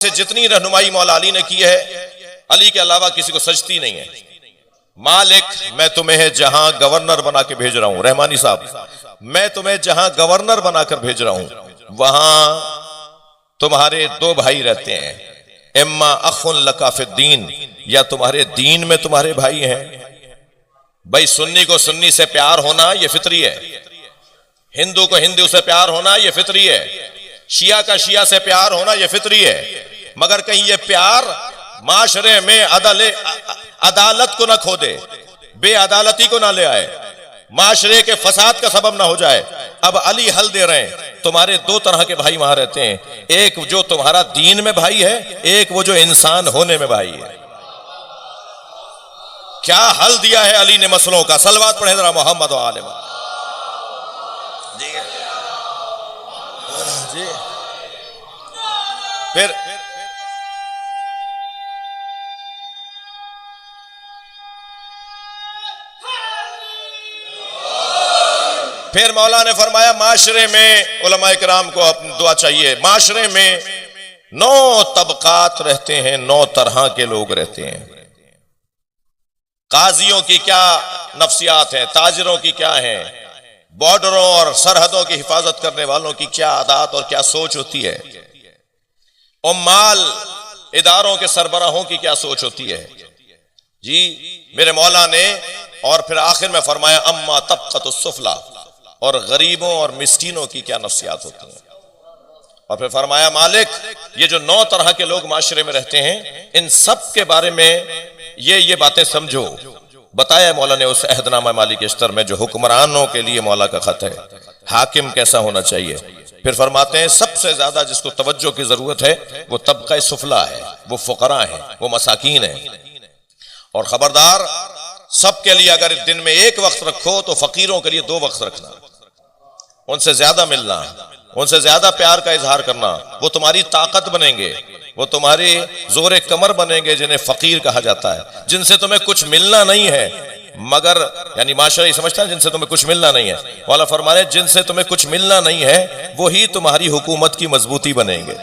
से जितनी रहनुमाई मौला अली ने की है, अली के अलावा किसी को सजती नहीं है। मालिक, मैं तुम्हें जहां गवर्नर बना के भेज रहा हूं, रहमानी साहब, मैं तुम्हें जहां गवर्नर बनाकर भेज रहा हूं वहां तुम्हारे दो भाई रहते हैं, इम्मा अखुन लका फिद्दीन, या तुम्हारे दीन में तुम्हारे भाई हैं। भाई सुन्नी को सुन्नी से प्यार होना यह फितरी है, हिंदू को हिंदू से प्यार होना यह फितरी है, शिया का शिया से प्यार होना यह फितरी है। मगर कहीं यह प्यार माशरे में अदालत को ना खो दे, बेअदालती को ना ले आए, माशरे के फसाद का सबब ना हो जाए। अब अली हल दे रहे हैं, तुम्हारे दो तरह के भाई वहां रहते हैं, एक जो तुम्हारा दीन में भाई है, एक वो जो इंसान होने में भाई है। क्या हल दिया है अली ने मसलों का। सलवात पढ़े जरा मोहम्मद वाले जी। फिर मौला ने फरमाया माशरे में उलमाए किराम को अपनी दुआ चाहिए। माशरे में 9 तबकात रहते हैं, 9 तरह के लोग रहते हैं। काजियों की क्या नफ्सियात हैं, ताजिरों की क्या है, बॉर्डरों और सरहदों की हिफाजत करने वालों की क्या आदत और क्या सोच होती है, उम्माल इदारों के सरबराहों की क्या सोच होती है जी मेरे मौला ने। और फिर आखिर में फरमाया अम्मा तबक़तुस सुफ़ला, और गरीबों और मिस्कीनों की क्या नफ्सियात होती हैं। और फिर फरमाया मालिक, ये जो 9 तरह के लोग माशरे में रहते हैं, इन सब के बारे में ये बातें समझो। बताया मौला ने उस अहदनामा मालिक इश्तर में जो हुक्मरानों के लिए मौला का खत है, हाकिम कैसा होना चाहिए। फिर फरमाते हैं सबसे ज्यादा जिसको तवज्जो की जरूरत है वो तबका सुफला है, वो फुकरा है, वो मसाकीन है। और खबरदार, सबके लिए अगर दिन में 1 वक्त रखो तो फकीरों के लिए 2 वक्त रखना, उनसे ज्यादा मिलना, उनसे ज्यादा प्यार का इजहार करना। वो तुम्हारी ताकत बनेंगे, वो तुम्हारी जोरे कमर बनेंगे, जिन्हें फकीर कहा जाता है, जिनसे तुम्हें कुछ मिलना नहीं है मगर, यानी माशरा ये समझता है जिनसे तुम्हें कुछ मिलना नहीं है। वाला फरमा रहे जिनसे तुम्हें कुछ मिलना नहीं है वही तुम्हारी हुकूमत की मजबूती बनेंगे।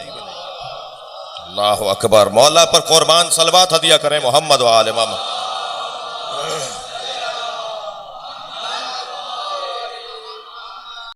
अल्लाहु अकबर। मौला पर कुर्बान सलवात हदिया करें मोहम्मद व आले मोहम्मद।